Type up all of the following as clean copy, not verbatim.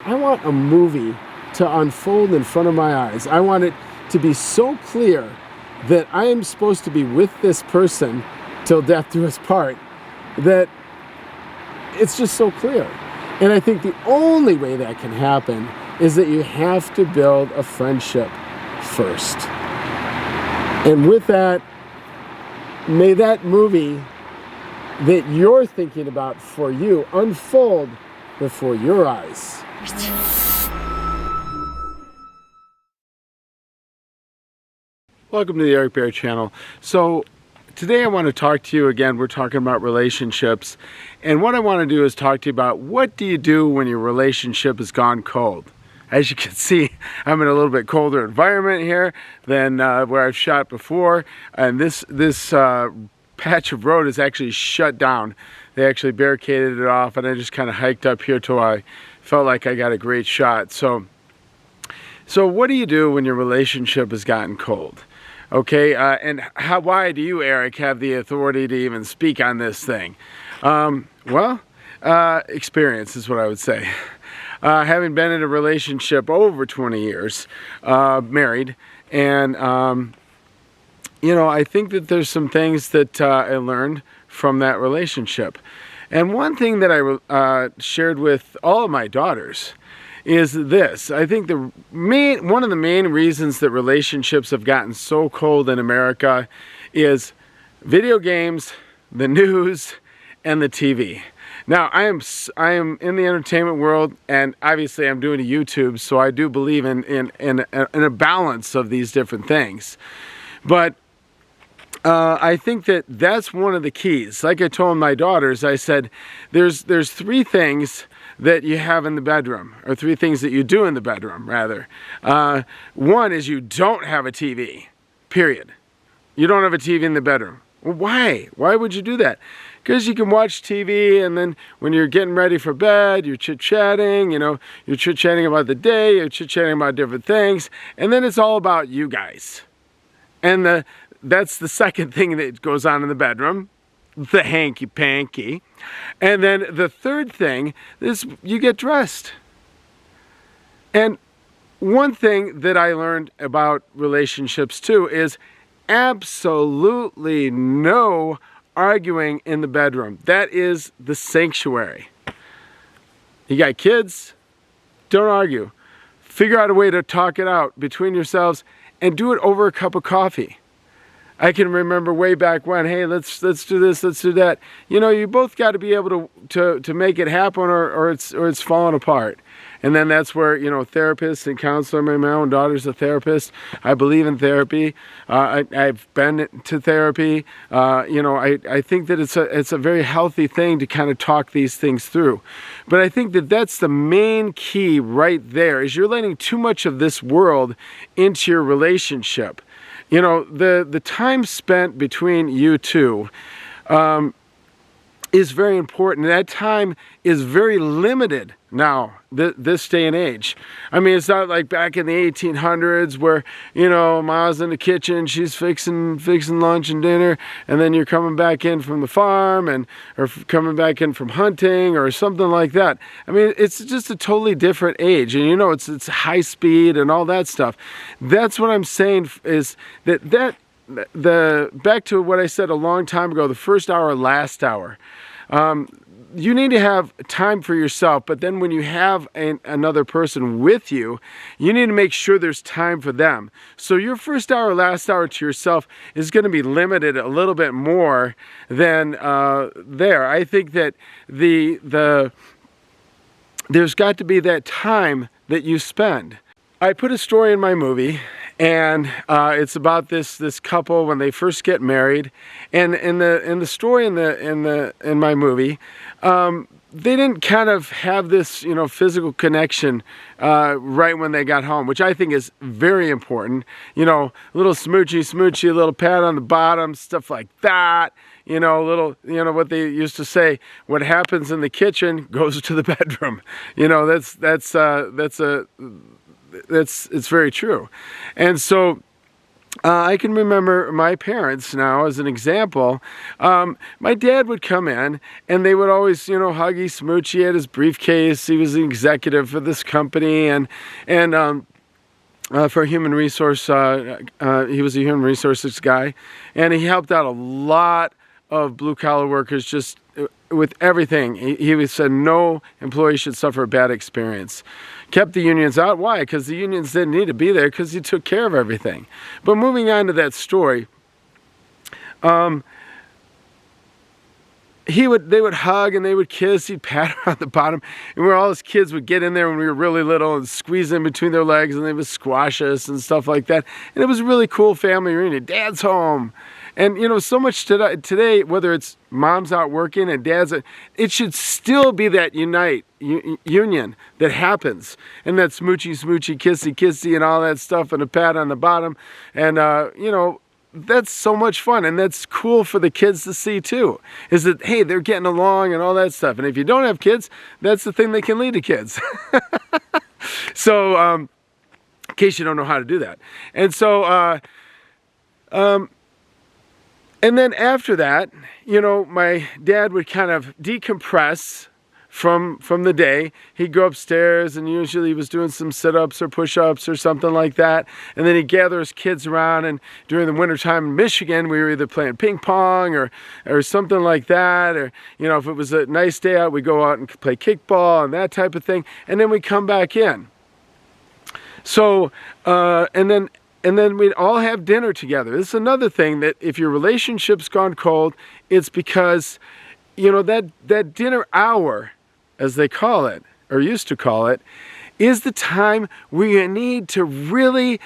I want a movie to unfold in front of my eyes. I want it to be so clear that I am supposed to be with this person till death do us part, that it's just so clear. And I think the only way that can happen is that you have to build a friendship first. And with that, may that movie that you're thinking about for you unfold before your eyes. Welcome to the Eric Bear channel. So today I want to talk to you again. We're talking about relationships, and what I want to do is talk to you about what do you do when your relationship has gone cold. As you can see, I'm in a little bit colder environment here than where I've shot before, and this patch of road is actually shut down. They actually barricaded it off, and I just kind of hiked up here till I felt like I got a great shot. So what do you do when your relationship has gotten cold? Okay, and why do you, Eric, have the authority to even speak on this thing? Experience is what I would say. Having been in a relationship over 20 years, married, and I think that there's some things that I learned from that relationship. And one thing that I shared with all of my daughters is this. I think one of the main reasons that relationships have gotten so cold in America is video games, the news, and the TV. Now, I am in the entertainment world, and obviously I'm doing a YouTube, so I do believe in a balance of these different things. But I think that that's one of the keys. Like I told my daughters, I said, there's three things that you have in the bedroom, or three things that you do in the bedroom, rather. One is you don't have a TV, period. You don't have a TV in the bedroom. Well, why? Why would you do that? Because you can watch TV, and then when you're getting ready for bed, you're chit-chatting, you're chit-chatting about the day, you're chit-chatting about different things, and then it's all about you guys. And that's the second thing that goes on in the bedroom, the hanky-panky. And then the third thing is you get dressed. And one thing that I learned about relationships too is absolutely no arguing in the bedroom. That is the sanctuary. You got kids? Don't argue. Figure out a way to talk it out between yourselves and do it over a cup of coffee. I can remember way back when, hey, let's do this, let's do that. You both got to be able to make it happen, or it's falling apart. And then that's where, therapists and counselor, my own daughter's a therapist. I believe in therapy. I've been to therapy. I think that it's a very healthy thing to kind of talk these things through. But I think that that's the main key right there, is you're letting too much of this world into your relationship. The time spent between you two is very important. That time is very limited now, this day and age. I mean, it's not like back in the 1800s where, Ma's in the kitchen, she's fixing lunch and dinner, and then you're coming back in from the farm or coming back in from hunting or something like that. I mean, it's just a totally different age, and it's high speed and all that stuff. That's what I'm saying, is that back to what I said a long time ago, the first hour, last hour. You need to have time for yourself, but then when you have another person with you, you need to make sure there's time for them. So your first hour, last hour to yourself is going to be limited a little bit more than there. I think that there's got to be that time that you spend. I put a story in my movie, and it's about this couple when they first get married, and in the story in my movie, they didn't kind of have this physical connection right when they got home, which I think is very important. A little smoochy, a little pat on the bottom, stuff like that. Little, what they used to say, what happens in the kitchen goes to the bedroom. It's very true. And so I can remember my parents now as an example. My dad would come in and they would always, you know, huggy, smoochy. He had his briefcase. He was an executive for this company and for human resource, he was a human resources guy, and he helped out a lot of blue collar workers just with everything. He said no employee should suffer a bad experience. Kept the unions out. Why? Because the unions didn't need to be there because he took care of everything. But moving on to that story, they would hug and they would kiss. He'd pat her on the bottom, and all his kids would get in there when we were really little and squeeze in between their legs, and they would squash us and stuff like that. And it was a really cool family reunion. Dad's home. And, you know, so much today, whether it's mom's out working and dad's, it should still be that union that happens. And that smoochy, smoochy, kissy, kissy, and all that stuff, and a pat on the bottom. And, you know, that's so much fun. And that's cool for the kids to see, too, is that, hey, they're getting along and all that stuff. And if you don't have kids, that's the thing that can lead to kids. So, in case you don't know how to do that. And so, and then after that, you know, my dad would kind of decompress from the day. He'd go upstairs and usually he was doing some sit-ups or push-ups or something like that. And then he'd gather his kids around, and during the wintertime in Michigan, we were either playing ping pong or something like that. Or, you know, if it was a nice day out, we'd go out and play kickball and that type of thing. And then we'd come back in. So, and then we'd all have dinner together. This is another thing, that if your relationship's gone cold, it's because, you know, that dinner hour, as they call it, or used to call it, is the time where you need to really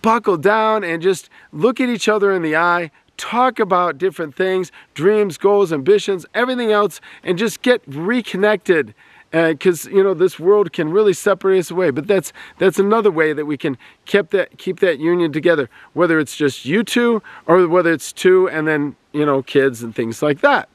buckle down and just look at each other in the eye, talk about different things, dreams, goals, ambitions, everything else, and just get reconnected. Because, you know, this world can really separate us away. But that's another way that we can keep that union together, whether it's just you two or whether it's two and then, you know, kids and things like that.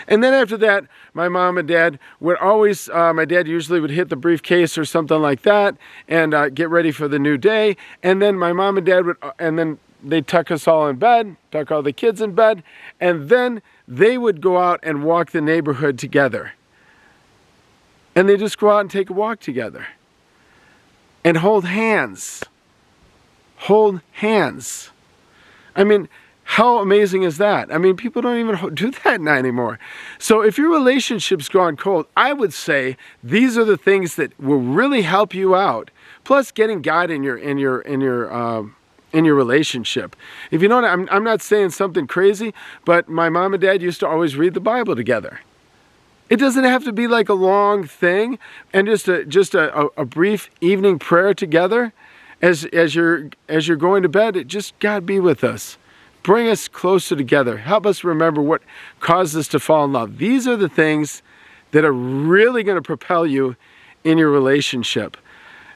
And then after that, my mom and dad would always, my dad usually would hit the briefcase or something like that and get ready for the new day. And then my mom and dad would, and then they'd tuck us all in bed, tuck all the kids in bed, and then they would go out and walk the neighborhood together. And they just go out and take a walk together and hold hands. Hold hands. I mean, how amazing is that? I mean, people don't even do that now anymore. So if your relationship's gone cold, I would say these are the things that will really help you out. Plus, getting God in your relationship. If you know, I'm not saying something crazy, but my mom and dad used to always read the Bible together. It doesn't have to be like a long thing, and just a brief evening prayer together as you're going to bed. Just, God, be with us. Bring us closer together. Help us remember what caused us to fall in love. These are the things that are really going to propel you in your relationship.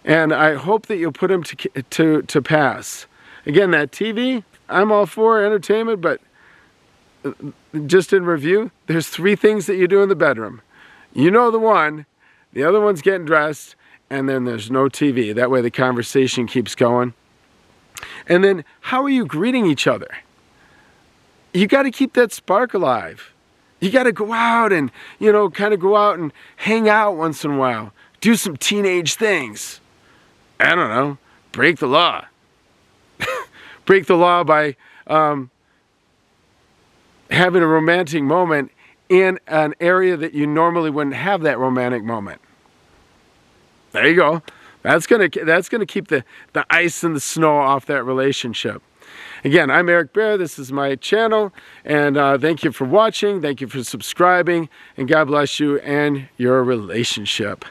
And I hope that you'll put them to pass. Again, that TV, I'm all for entertainment, but just in review, there's 3 things that you do in the bedroom. You know the one, the other one's getting dressed, and then there's no TV. That way the conversation keeps going. And then, how are you greeting each other? You got to keep that spark alive. You got to go out and, you know, kind of go out and hang out once in a while. Do some teenage things. I don't know, break the law. Break the law by having a romantic moment in an area that you normally wouldn't have that romantic moment. There you go. That's gonna keep the ice and the snow off that relationship. Again, I'm Eric Bear. This is my channel, and thank you for watching. Thank you for subscribing, and God bless you and your relationship.